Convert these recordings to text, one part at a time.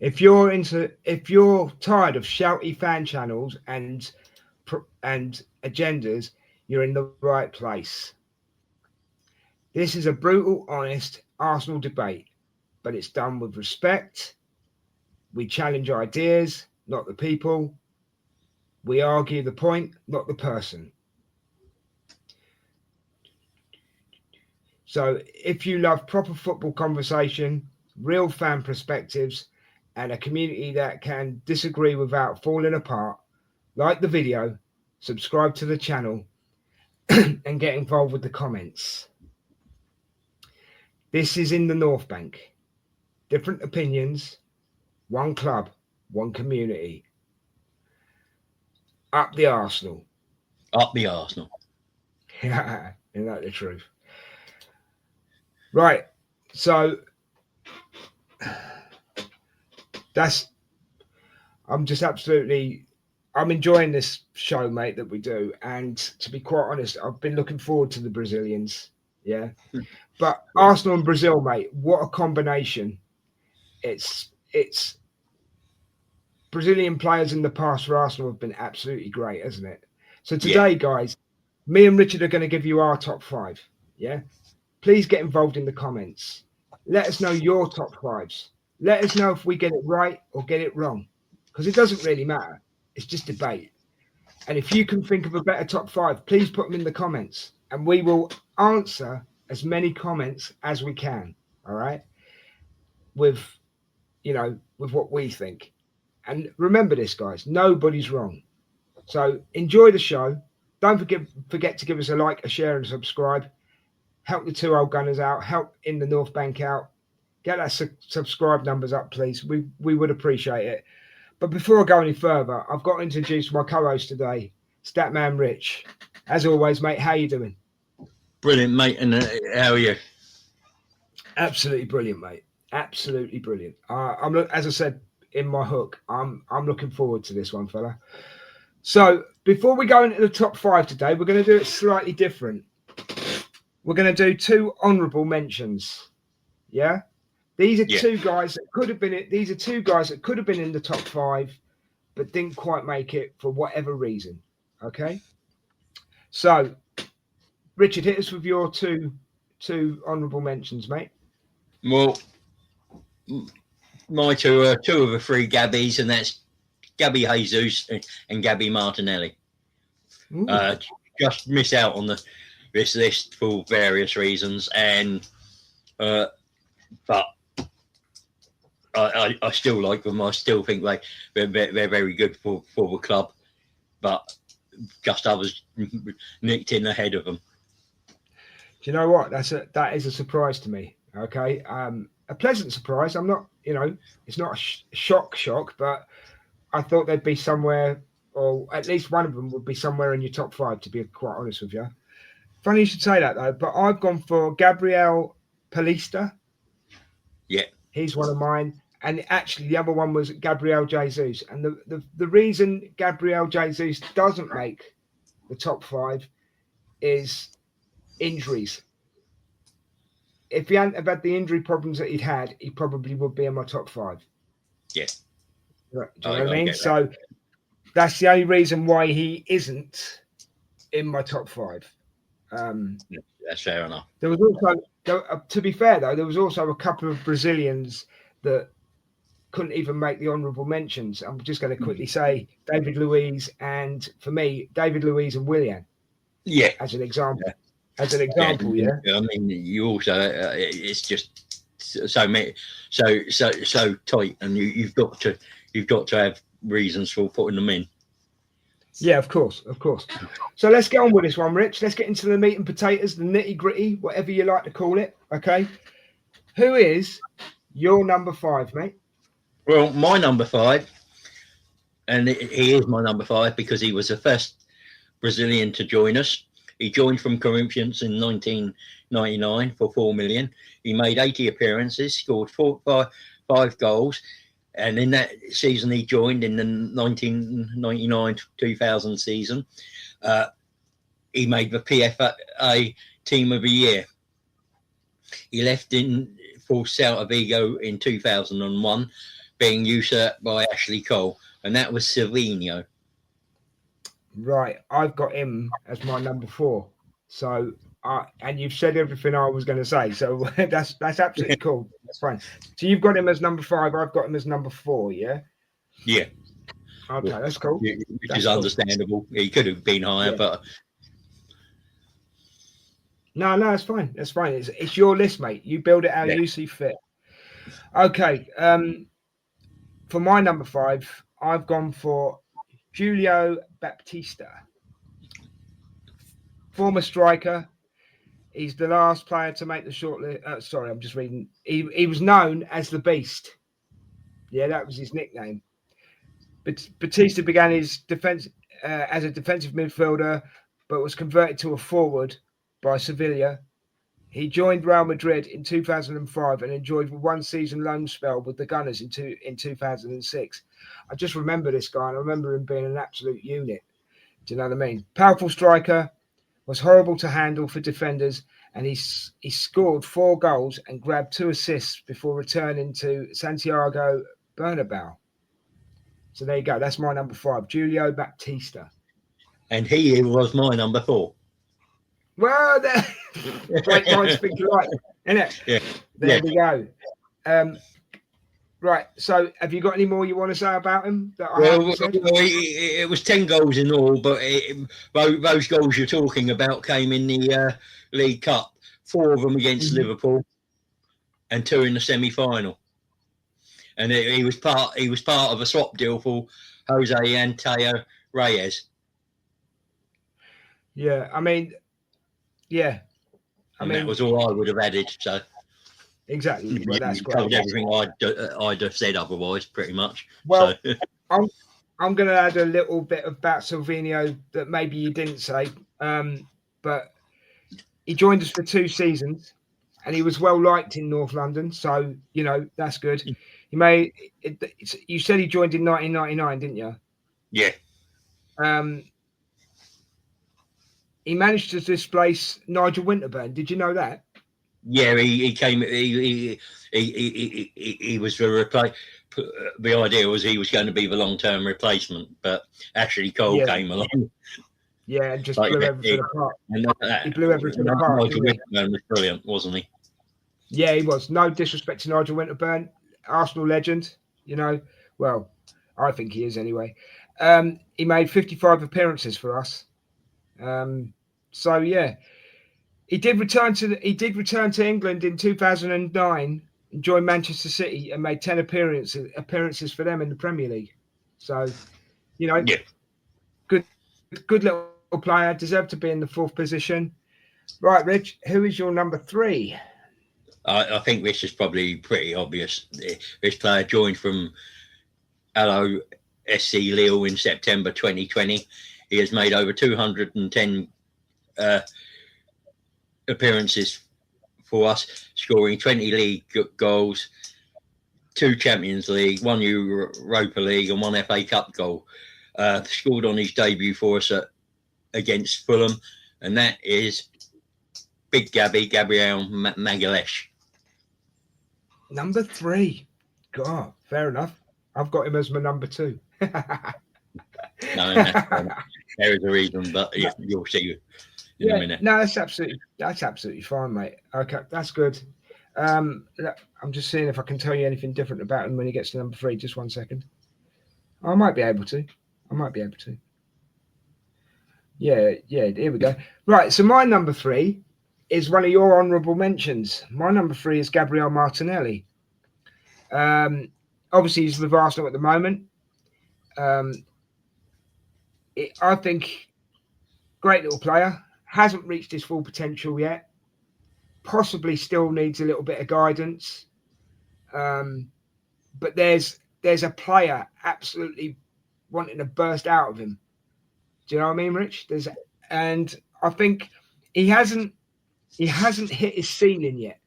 If you're tired of shouty fan channels and agendas, you're in the right place. This is a brutal, honest Arsenal debate, but it's done with respect. We challenge ideas, not the people. We argue the point, not the person. So if you love proper football conversation, real fan perspectives, and a community that can disagree without falling apart, like the video, subscribe to the channel, and get involved with the comments. This is in the North Bank. Different opinions, one club, one community. Up the Arsenal. Up the Arsenal. Yeah, isn't that the truth? Right. So I'm enjoying this show, mate, that we do. And to be quite honest, I've been looking forward to the Brazilians. Yeah. But Arsenal and Brazil, mate, what a combination. It's Brazilian players in the past for Arsenal have been absolutely great, hasn't it? So today, guys, me and Richard are going to give you our top 5. Yeah. Please get involved in the comments. Let us know your top 5s. Let us know if we get it right or get it wrong, because it doesn't really matter. It's just debate. And if you can think of a better top 5, please put them in the comments, and we will answer as many comments as we can. All right, with what we think. And remember this, guys. Nobody's wrong. So enjoy the show. Don't forget to give us a like, a share, and a subscribe. Help the 2 old Gunners out. Help in the North Bank out. Get that subscribe numbers up, please. We would appreciate it. But before I go any further, I've got to introduce my co-host today, Statman Rich. As always, mate, how you doing? Brilliant, mate. And how are you? Absolutely brilliant, mate. Absolutely brilliant. As I said in my hook, I'm looking forward to this one, fella. So before we go into the top 5 today, we're going to do it slightly different. We're going to do 2 honourable mentions. Yeah. These are 2 guys that could have been it. These are 2 guys that could have been in the top 5, but didn't quite make it for whatever reason. Okay. So, Richard, hit us with your two honourable mentions, mate. Well, my 2 are 2 of the 3 Gabbies, and that's Gabby Jesus and Gabby Martinelli. Just miss out on this list for various reasons, and but I still like them. I still think they're very good for the club, but just others nicked in ahead of them. Do you know what? That is a surprise to me. Okay, a pleasant surprise. I'm not, it's not a shock, but I thought they'd be somewhere, or at least one of them would be somewhere in your top 5. To be quite honest with you. Funny you should say that though. But I've gone for Gabriel Palista. Yeah, he's one of mine. And actually, the other one was Gabriel Jesus. And the reason Gabriel Jesus doesn't make the top 5 is injuries. If he hadn't have had the injury problems that he'd had, he probably would be in my top 5. Yeah. Do you know what I mean? So that's the only reason why he isn't in my top 5. That's fair enough. There was also, to be fair though, there was also a couple of Brazilians that couldn't even make the honourable mentions. I'm just going to quickly say David Luiz, and for me, David Luiz and Willian. Yeah. As an example. Yeah. As an example, yeah. I mean, you also it's just so tight, and you've got to have reasons for putting them in. Yeah, of course. So let's get on with this one, Rich. Let's get into the meat and potatoes, the nitty gritty, whatever you like to call it. Okay. Who is your number 5, mate? Well, my number 5, and he is my number 5 because he was the first Brazilian to join us. He joined from Corinthians in 1999 for 4 million. He made 80 appearances, scored 5 goals. And in that season, he joined in the 1999-2000 season. He made the PFA Team of the Year. He left for Celta Vigo in 2001. being usurped by Ashley Cole, and that was Silvino. Right, I've got him as my number 4. So, and you've said everything I was going to say. So that's absolutely cool. That's fine. So you've got him as number 5. I've got him as number 4. Yeah. Yeah. Okay, that's cool. Which that's is understandable. He could have been higher, but no, it's fine. That's fine. It's your list, mate. You build it how you see fit. Okay. For my number 5, I've gone for Julio Baptista, former striker. He's the last player to make the shortlist. Sorry, I'm just reading. He was known as the Beast. Yeah, that was his nickname. But Batista began his defense as a defensive midfielder, but was converted to a forward by Sevilla. He joined Real Madrid in 2005 and enjoyed a one-season loan spell with the Gunners in 2006. I just remember this guy, and I remember him being an absolute unit. Do you know what I mean? Powerful striker, was horrible to handle for defenders, and he scored 4 goals and grabbed 2 assists before returning to Santiago Bernabeu. So there you go. That's my number 5, Julio Baptista. And he was my number 4. Well, great minds think alike, isn't it? Yeah. There we go. Right. So, have you got any more you want to say about him? It was 10 goals in all, but those goals you're talking about came in the League Cup. 4 of them against Liverpool, and 2 in the semi-final. And he was part of a swap deal for Jose Anteo Reyes. Yeah, I mean, that was all I would have added. So exactly, well, that's great. Told everything I'd have said otherwise, pretty much. Well, so. I'm going to add a little bit about Silvino that maybe you didn't say, but he joined us for 2 seasons, and he was well liked in North London. So that's good. You said he joined in 1999, didn't you? Yeah. He managed to displace Nigel Winterburn. Did you know that? Yeah, he came. He was the replace. The idea was he was going to be the long-term replacement, but Ashley Cole came along. Yeah, and just blew everything apart. He blew everything apart. Nigel Winterburn was brilliant, wasn't he? Yeah, he was. No disrespect to Nigel Winterburn, Arsenal legend. Well, I think he is anyway. He made 55 appearances for us. So yeah, he did return to England in 2009 and joined Manchester City and made 10 appearances for them in the Premier League. So, good little player, deserved to be in the 4th position. Right, Rich, who is your number 3? I think this is probably pretty obvious. This player joined from LOSC Lille in September 2020. He has made over 210 appearances for us, scoring 20 league goals, 2 Champions League, 1 Europa League, and 1 FA Cup goal. Scored on his debut for us against Fulham, and that is Big Gabriel Magalhaes. Number 3. God, fair enough. I've got him as my number 2. No, there is a reason, but you'll see in a minute. No, that's absolutely fine, mate. Okay, that's good. I'm just seeing if I can tell you anything different about him when he gets to number 3. Just 1 second. I might be able to. Yeah, here we go. Right, so my number 3 is one of your honourable mentions. My number 3 is Gabriel Martinelli. Obviously, he's with Arsenal at the moment. I think great little player. Hasn't reached his full potential yet. Possibly still needs a little bit of guidance. But there's a player absolutely wanting to burst out of him. Do you know what I mean, Rich? And I think he hasn't hit his ceiling yet.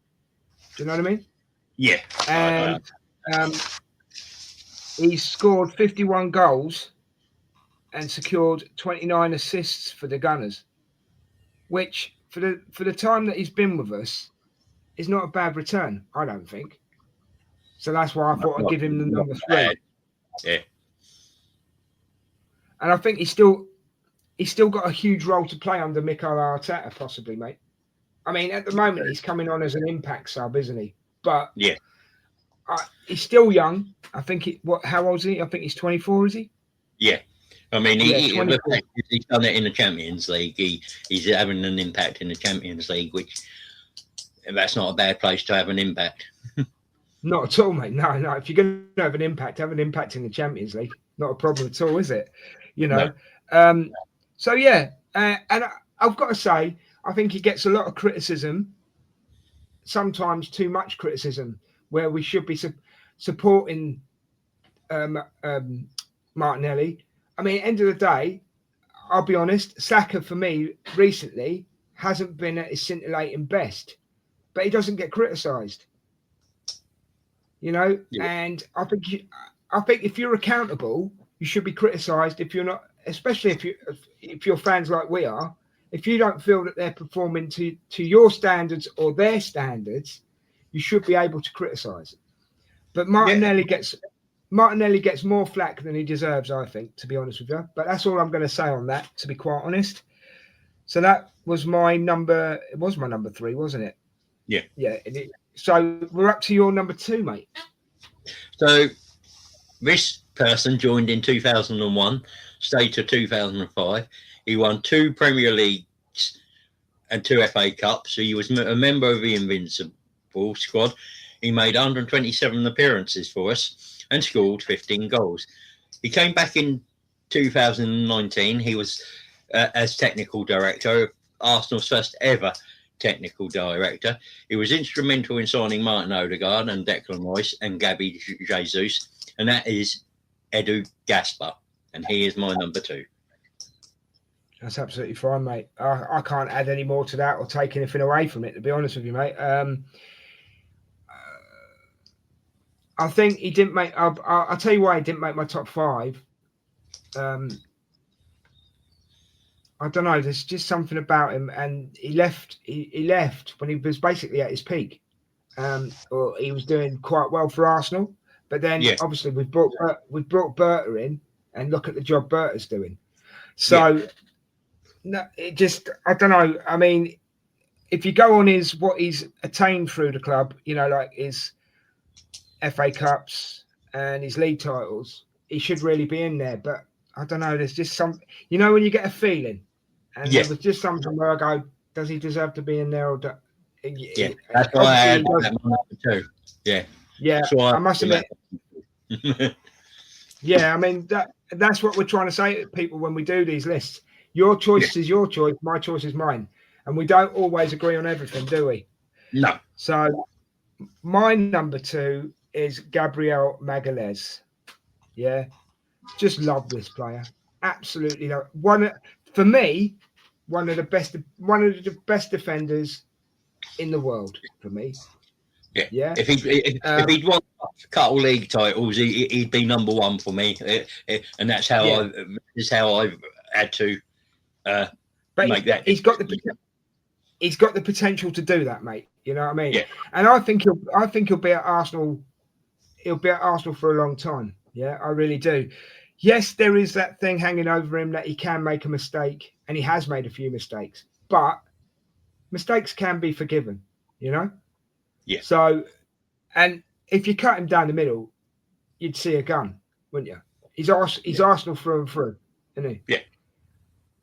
Do you know what I mean? Yeah. And he's scored 51 goals and secured 29 assists for the Gunners, which for the time that he's been with us is not a bad return, I don't think. So that's why I thought I'd give him the number 3. Bad. Yeah. And I think he's still got a huge role to play under Mikel Arteta, possibly, mate. I mean, at the moment, he's coming on as an impact sub, isn't he? But yeah, he's still young. I think how old is he? I think he's 24, is he? Yeah. I mean, he's done it in the Champions League. He's having an impact in the Champions League, which that's not a bad place to have an impact. Not at all, mate. No. If you're going to have an impact in the Champions League. Not a problem at all, is it? You know. No. So yeah, and I've got to say, I think he gets a lot of criticism. Sometimes too much criticism, where we should be supporting Martinelli. I mean, end of the day, I'll be honest, Saka for me recently hasn't been at his scintillating best, but he doesn't get criticised. You know, and I think if you're accountable, you should be criticised. If you're not, especially if you're fans like we are, if you don't feel that they're performing to your standards or their standards, you should be able to criticise. But Martinelli gets more flack than he deserves, I think, to be honest with you. But that's all I'm going to say on that, to be quite honest. So that was my number. It was my number 3, wasn't it? Yeah. Yeah. So we're up to your number 2, mate. So this person joined in 2001, stayed to 2005. He won 2 Premier Leagues and 2 FA Cups. So he was a member of the Invincible squad. He made 127 appearances for us and scored 15 goals. He came back in 2019. He was as technical director, Arsenal's first ever technical director. He was instrumental in signing Martin Odegaard and Declan Rice and Gabby Jesus, and that is Edu Gaspar, and he is my number 2. That's absolutely fine, mate. I can't add any more to that or take anything away from it, to be honest with you, mate. I think he didn't make. I'll tell you why he didn't make my top 5. I don't know. There's just something about him, and he left. He left when he was basically at his peak, or he was doing quite well for Arsenal. But then, obviously, we brought Berta in, and look at the job Berta's doing. So, no, it just I don't know. I mean, if you go on what he's attained through the club, you know, like his FA Cups and his league titles, he should really be in there. But I don't know. There's just some, you know, when you get a feeling, and there was just something where I go, does he deserve to be in there? Or that's why I had that number 2. Yeah, I must admit. Yeah, I mean that's what we're trying to say to people when we do these lists. Your choice is your choice, my choice is mine, and we don't always agree on everything, do we? No. So my number 2 is Gabriel Magalhaes. Yeah, just love this player. Absolutely love. For me, one of the best defenders in the world. For me. Yeah. If he'd won a couple league titles, he'd be number 1 for me, and that's how I've had to make that. He's got the potential to do that, mate. You know what I mean? Yeah. And I think he'll be at Arsenal. He'll be at Arsenal for a long time. Yeah, I really do. Yes, there is that thing hanging over him that he can make a mistake, and he has made a few mistakes. But mistakes can be forgiven. You know. Yeah. So, and if you cut him down the middle, you'd see a gun, wouldn't you? He's Arsenal through and through, isn't he? Yeah.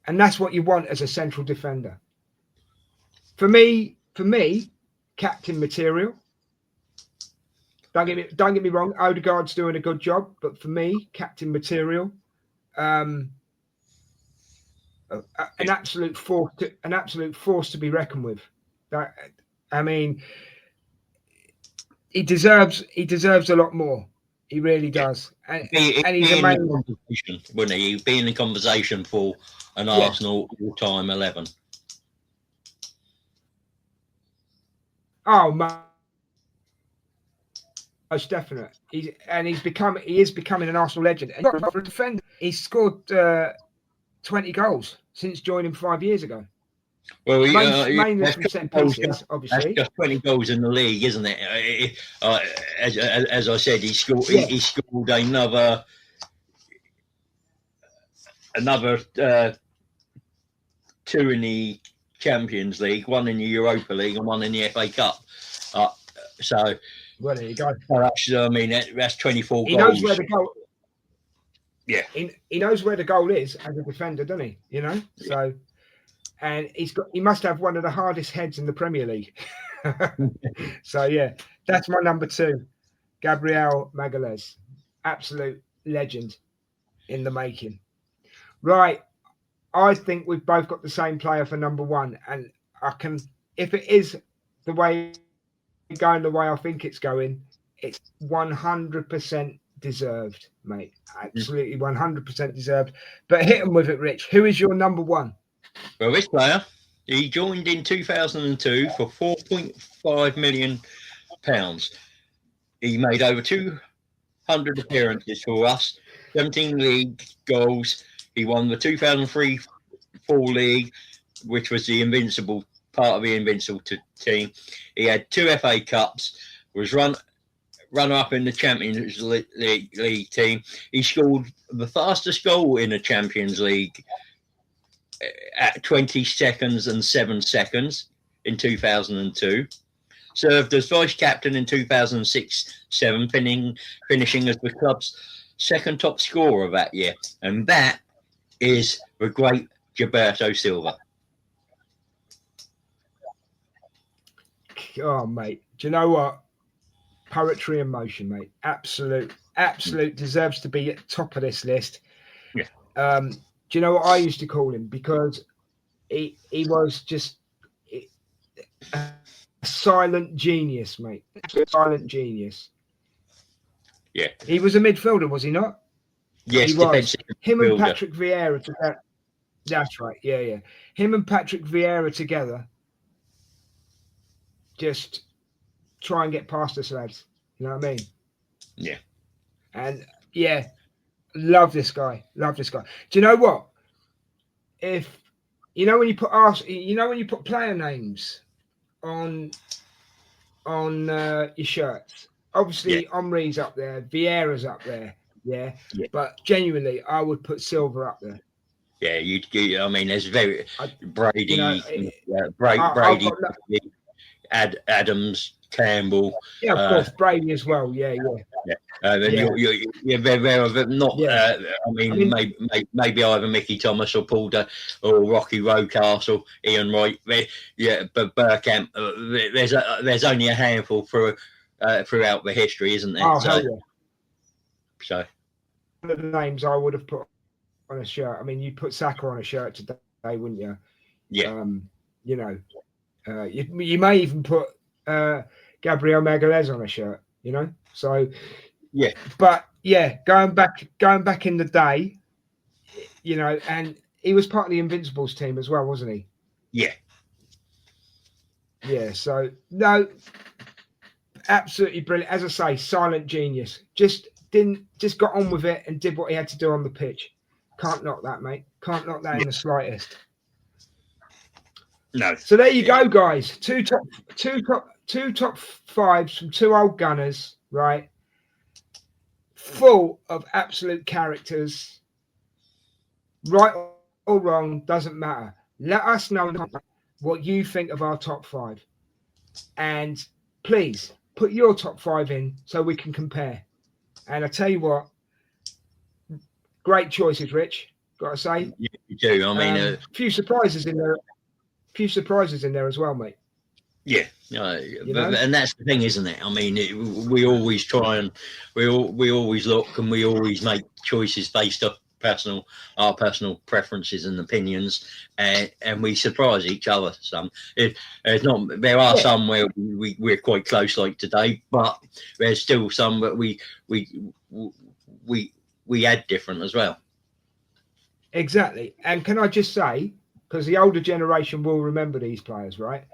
And that's what you want as a central defender. For me, captain material. Don't get me wrong. Odegaard's doing a good job, but for me, captain material. An absolute force to be reckoned with. I mean. He deserves a lot more. He really does. And he's a man. Wouldn't he? He'd be in the conversation for an Arsenal all-time 11. Oh, most definite. He is becoming an Arsenal legend. And for a defender, he's scored 20 goals since joining 5 years ago. Well, mainly that's from set goals, pieces, that's obviously. just 20 goals in the league, isn't it? As I said, he scored. Yeah. He scored another two in the Champions League, one in the Europa League, and one in the FA Cup. So, well, there you go. I mean, that's 24 He goals. knows where the goal. Yeah. He knows where the goal is as a defender, doesn't he? You know. So, and he must have one of the hardest heads in the Premier League. So yeah, that's my number 2, Gabriel Magalhaes, absolute legend in the making. Right, I think we've both got the same player for number 1, and I can, if it is the way going the way I think it's going, it's 100% deserved, mate. Absolutely 100% deserved. But hit him with it, Rich. Who is your number 1? Well, this player, he joined in 2002 for £4.5 million. He made over 200 appearances for us, 17 league goals. He won the 2003-4 league, which was the invincible part of the invincible team. He had 2 FA Cups, was runner-up in the Champions League team. He scored the fastest goal in the Champions League at 20 seconds and 7 seconds in 2002. Served as vice-captain in 2006-7, finishing as the club's second top scorer that year. And that is the great Gilberto Silva. Oh, mate. Do you know what? Poetry in motion, mate. Absolute deserves to be at top of this list. Yeah. Do you know what I used to call him? Because he was just a silent genius, mate. A silent genius. Yeah. He was a midfielder, was he not? Yes, he was. Him midfielder. And Patrick Vieira together. That's right. Yeah. Him and Patrick Vieira together. Just try and get past us, lads. You know what I mean? Yeah. And yeah, love this guy. Love this guy. Do you know what? If when you put player names on your shirts, obviously Omri's up there, Vieira's up there, yeah. But genuinely, I would put Silva up there. Yeah, I mean, there's Brady, Brady, Adams, Campbell. Yeah, of course, Brady as well. Yeah. Then you're not. Yeah. I mean, maybe either Mickey Thomas or Paul or Rocky Rocastle, Ian Wright. But Bergkamp. There's only a handful throughout the history, isn't there? Oh, hell yeah. So one of the names I would have put on a shirt. I mean, you'd put Saka on a shirt today, wouldn't you? Yeah. You may even put Gabriel Magalhaes on a shirt. So yeah. But yeah, going back in the day, and he was part of the Invincibles team as well, wasn't he? Yeah. Yeah. So no, absolutely brilliant. As I say, silent genius. Just got on with it and did what he had to do on the pitch. Can't knock that, mate. Can't knock that in the slightest. No. So there you go, guys. Two top fives from 2 old Gunners, right? Full of absolute characters. Right or wrong, doesn't matter. Let us know what you think of our top 5. And please put your top 5 in so we can compare. And I tell you what, great choices, Rich. Got to say. Yeah, you do. I mean, a few surprises in there. As well, mate. Yeah, and that's the thing, isn't it? I mean, we always try and we always look and we always make choices based off our personal preferences and opinions, and we surprise each other. There are some where we're quite close, like today, but there's still some that we add different as well. Exactly. And can I just say, because the older generation will remember these players, right?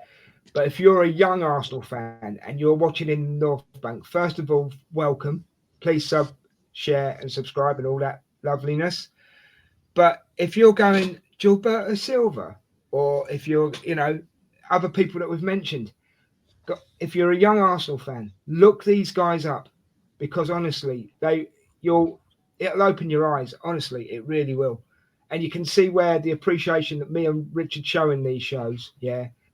But if you're a young Arsenal fan and you're watching in North Bank, first of all, welcome. Please share and subscribe and all that loveliness. But if you're going, Gilberto Silva, or if you're, other people that we've mentioned. If you're a young Arsenal fan, look these guys up, because honestly, it'll open your eyes. Honestly, it really will, and you can see where the appreciation that me and Richard show in these shows,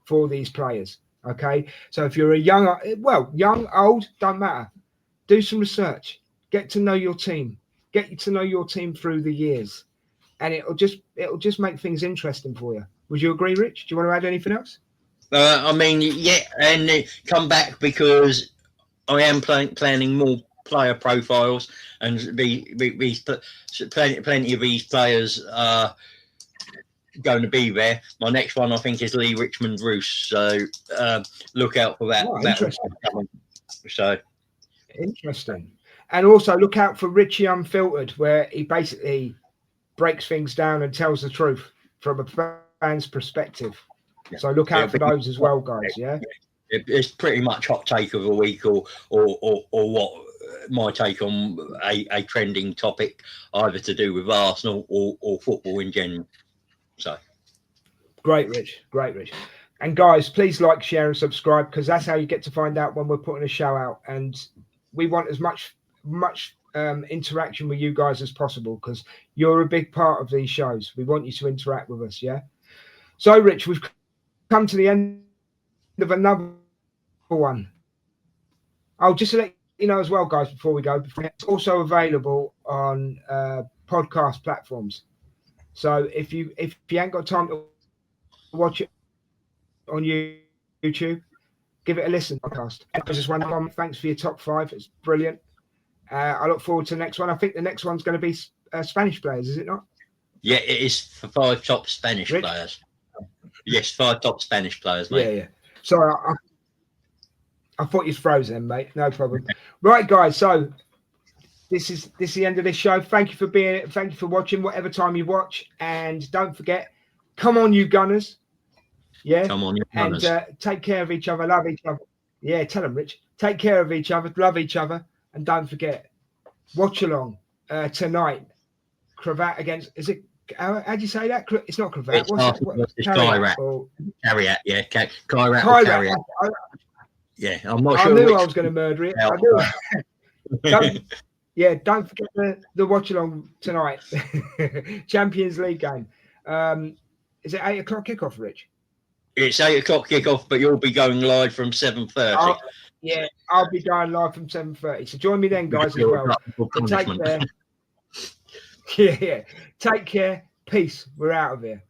for these players. Okay, so if you're a young, old, don't matter. Do some research, get to know your team, get to know your team through the years, and it'll just make things interesting for you. Would you agree, Rich? Do you want to add anything else? I mean, yeah, and come back, because I am planning more player profiles, and plenty of these players are going to be there. My next one, I think, is Lee Richmond Roos, so look out for that. Oh, interesting. So interesting. And also look out for Richie Unfiltered, where he basically breaks things down and tells the truth from a fan's perspective. Yeah. So look out for those as well, guys. Yeah, it's pretty much hot take of the week, or what my take on a trending topic, either to do with Arsenal or football in general. So great, Rich. And guys, please like, share, and subscribe, because that's how you get to find out when we're putting a show out. And we want as much interaction with you guys as possible, because you're a big part of these shows. We want you to interact with us. Yeah. So, Rich, we've come to the end of another one. I'll just let you know as well, guys, before we go, it's also available on podcast platforms. So if you ain't got time to watch it on YouTube, give it a listen. Podcast. I just want to comment. Thanks for your top 5. It's brilliant. I look forward to the next one. I think the next one's going to be Spanish players, is it not? Yeah, it is for 5 top Spanish players. Yes, 5 top Spanish players, mate. Yeah. Sorry, I thought you froze then, mate. No problem. Right, guys. So this is the end of this show. Thank you for watching, whatever time you watch, and don't forget, come on, you Gunners. Yeah. Come on, you Gunners. And take care of each other, love each other. Yeah, tell them, Rich. Take care of each other, love each other, and don't forget, watch along tonight. Cravat against, is it? How do you say that? It's not Cravat. It's Kairat. Kairat, yeah. Kairat. Kairat. Yeah, I'm not sure. I knew I was going to murder it. Don't forget the watch along tonight. Champions League game. Is it 8 o'clock kickoff, Rich? It's 8 o'clock kickoff, but you'll be going live from 7:30. I'll be going live from 7:30. So join me then, guys, as well. So take care. Yeah. Take care. Peace. We're out of here.